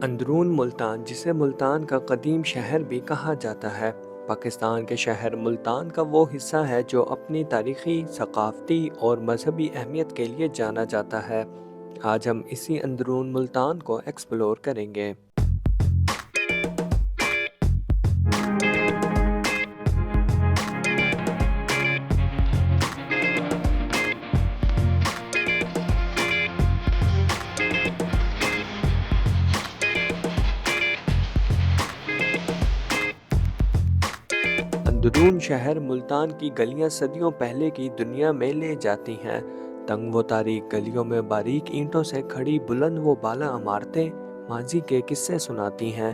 اندرون ملتان، جسے ملتان کا قدیم شہر بھی کہا جاتا ہے، پاکستان کے شہر ملتان کا وہ حصہ ہے جو اپنی تاریخی، ثقافتی اور مذہبی اہمیت کے لیے جانا جاتا ہے۔ آج ہم اسی اندرون ملتان کو ایکسپلور کریں گے۔ اندرون شہر ملتان کی گلیاں صدیوں پہلے کی دنیا میں لے جاتی ہیں۔ تنگ و تاریک گلیوں میں باریک اینٹوں سے کھڑی بلند و بالا عمارتیں ماضی کے قصے سناتی ہیں۔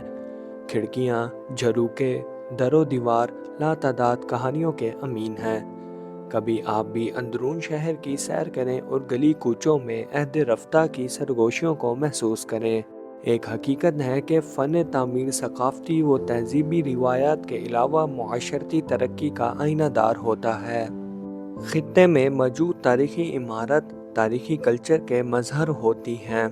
کھڑکیاں، جھروکے، در و دیوار لاتعداد کہانیوں کے امین ہیں۔ کبھی آپ بھی اندرون شہر کی سیر کریں اور گلی کوچوں میں عہد رفتہ کی سرگوشیوں کو محسوس کریں۔ ایک حقیقت ہے کہ فن تعمیر ثقافتی و تہذیبی روایات کے علاوہ معاشرتی ترقی کا آئینہ دار ہوتا ہے۔ خطے میں موجود تاریخی عمارت تاریخی کلچر کے مظہر ہوتی ہیں۔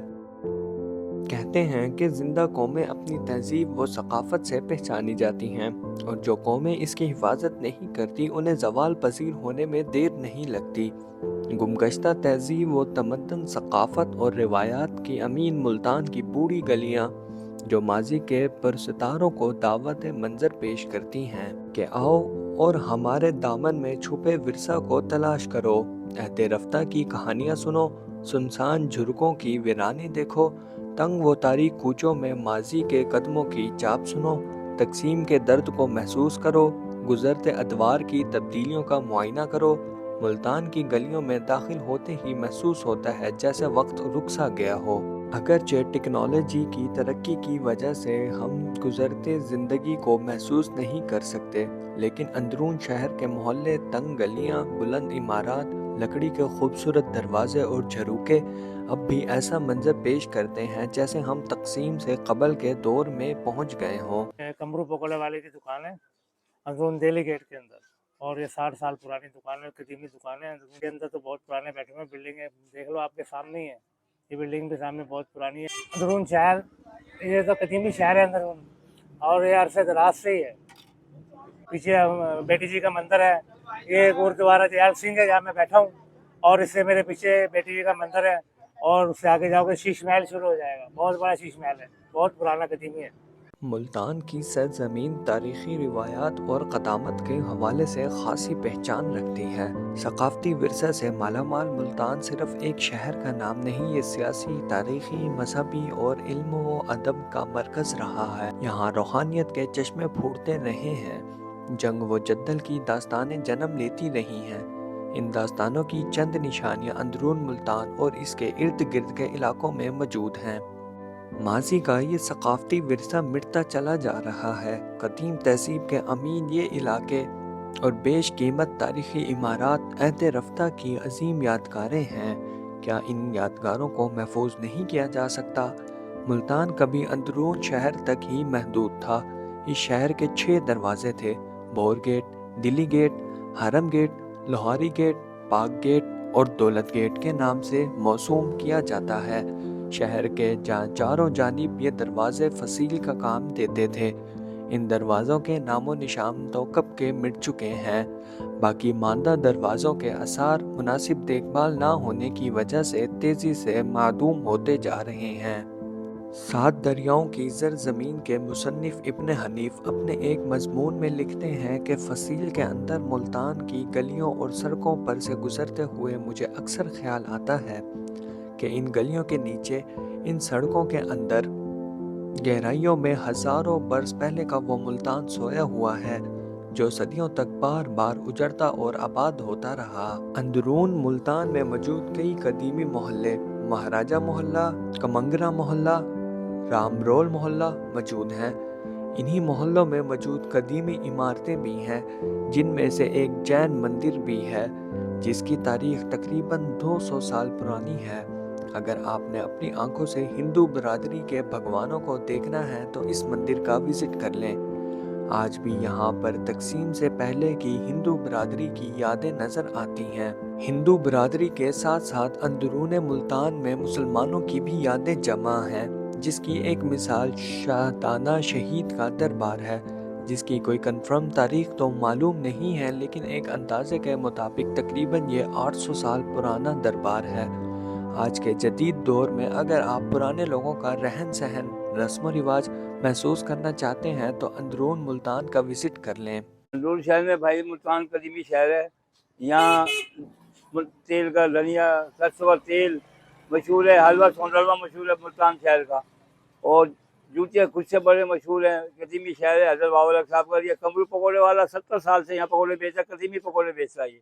کہتے ہیں کہ زندہ قومیں اپنی تہذیب و ثقافت سے پہچانی جاتی ہیں، اور جو قومیں اس کی حفاظت نہیں کرتی انہیں زوال پذیر ہونے میں دیر نہیں لگتی۔ گمگشتہ تہذیب و تمدن، ثقافت اور روایات کی امین ملتان کی بوڑھی گلیاں جو ماضی کے پرستاروں کو دعوت منظر پیش کرتی ہیں کہ آؤ اور ہمارے دامن میں چھپے ورثہ کو تلاش کرو، عہد رفتہ کی کہانیاں سنو، سنسان جھرکوں کی ویرانی دیکھو، تنگ و تاریک کوچوں میں ماضی کے قدموں کی چاپ سنو، تقسیم کے درد کو محسوس کرو، گزرتے ادوار کی تبدیلیوں کا معائنہ کرو۔ ملتان کی گلیوں میں داخل ہوتے ہی محسوس ہوتا ہے جیسے وقت رک سا گیا ہو۔ اگرچہ ٹیکنالوجی کی ترقی کی وجہ سے ہم گزرتے زندگی کو محسوس نہیں کر سکتے، لیکن اندرون شہر کے محلے، تنگ گلیاں، بلند عمارات، لکڑی کے خوبصورت دروازے اور جھروکے اب بھی ایسا منظر پیش کرتے ہیں جیسے ہم تقسیم سے قبل کے دور میں پہنچ گئے ہوں۔ کمرو پکوڑے والے کی دکان ہے اندرون دہلی گیٹ کے اندر، اور یہ 60 سال پرانی دکان ہے، قدیمی دکان ہے۔ اندرون کے اندر تو بہت پرانے بیٹھے ہوئے، بلڈنگیں دیکھ لو آپ کے سامنے ہی ہے، یہ بلڈنگ بھی سامنے بہت پرانی ہے۔ اندرون شہر یہ تو قدیمی شہر ہے اندرون، اور یہ عرصے دراز سے ہی ہے۔ پیچھے بیٹی جی کا مندر ہے، یہ گردوارہ جیال سنگھ ہے جہاں میں بیٹھا ہوں، اور اس سے میرے پیچھے بیٹی جی کا مندر ہے، اور اس سے آگے جاؤ گے شیش محل شروع ہو جائے گا، بہت بڑا شیش محل ہے، بہت پرانا قدیمی ہے۔ ملتان کی سرزمین تاریخی روایات اور قدامت کے حوالے سے خاصی پہچان رکھتی ہے۔ ثقافتی ورثہ سے مالا مال ملتان صرف ایک شہر کا نام نہیں، یہ سیاسی، تاریخی، مذہبی اور علم و ادب کا مرکز رہا ہے۔ یہاں روحانیت کے چشمے پھوٹتے رہے ہیں، جنگ و جدل کی داستانیں جنم لیتی رہی ہیں۔ ان داستانوں کی چند نشانیاں اندرون ملتان اور اس کے ارد گرد کے علاقوں میں موجود ہیں۔ ماضی کا یہ ثقافتی ورثہ مٹتا چلا جا رہا ہے۔ قدیم تہذیب کے امین یہ علاقے اور بیش قیمت تاریخی عمارات عہد رفتہ کی عظیم یادگاریں ہیں۔ کیا ان یادگاروں کو محفوظ نہیں کیا جا سکتا؟ ملتان کبھی اندرون شہر تک ہی محدود تھا۔ اس شہر کے 6 دروازے تھے: بور گیٹ، دلی گیٹ، حرم گیٹ، لوہاری گیٹ، پاک گیٹ اور دولت گیٹ کے نام سے موسوم کیا جاتا ہے۔ شہر کے چاروں جانب یہ دروازے فصیل کا کام دیتے تھے۔ ان دروازوں کے نام و نشان تو کب کے مٹ چکے ہیں، باقی ماندہ دروازوں کے آثار مناسب دیکھ بھال نہ ہونے کی وجہ سے تیزی سے معدوم ہوتے جا رہے ہیں۔ 7 دریاؤں کی زرزمین کے مصنف ابن حنیف اپنے ایک مضمون میں لکھتے ہیں کہ فصیل کے اندر ملتان کی گلیوں اور سڑکوں پر سے گزرتے ہوئے مجھے اکثر خیال آتا ہے کہ ان گلیوں کے نیچے، ان سڑکوں کے اندر، گہرائیوں میں ہزاروں برس پہلے کا وہ ملتان سویا ہوا ہے جو صدیوں تک بار بار اجڑتا اور آباد ہوتا رہا۔ اندرون ملتان میں موجود کئی قدیمی محلے، مہاراجہ محلہ، کمنگرہ محلہ، رام رول محلہ موجود ہیں۔ انہی محلوں میں موجود قدیمی عمارتیں بھی ہیں، جن میں سے ایک جین مندر بھی ہے جس کی تاریخ تقریباً 200 سال پرانی ہے۔ اگر آپ نے اپنی آنکھوں سے ہندو برادری کے بھگوانوں کو دیکھنا ہے تو اس مندر کا وزٹ کر لیں۔ آج بھی یہاں پر تقسیم سے پہلے کی ہندو برادری کی یادیں نظر آتی ہیں۔ ہندو برادری کے ساتھ ساتھ اندرون ملتان میں مسلمانوں کی بھی یادیں جمع ہیں، جس کی ایک مثال شاہدانہ شہید کا دربار ہے، جس کی کوئی کنفرم تاریخ تو معلوم نہیں ہے، لیکن ایک اندازے کے مطابق تقریباً یہ 800 سال پرانا دربار ہے۔ آج کے جدید دور میں اگر آپ پرانے لوگوں کا رہن سہن، رسم و رواج محسوس کرنا چاہتے ہیں تو اندرون ملتان کا وزٹ کر لیں۔ اندرون شہر میں بھائی ملتان قدیمی شہر ہے، یہاں تیل کا دھنیا سرسوں کا تیل مشہور ہے، حلوہ سون حلوہ مشہور ہے ملتان شہر کا، اور جوتیاں خود سے بڑے مشہور ہیں۔ قدیمی شہر ہے، حضرت بابا الگ صاحب کا یہ کمرو پکوڑے والا 70 سال سے یہاں پکوڑے بیچ رہا ہے، قدیمی پکوڑے بیچ رہا ہے یہ۔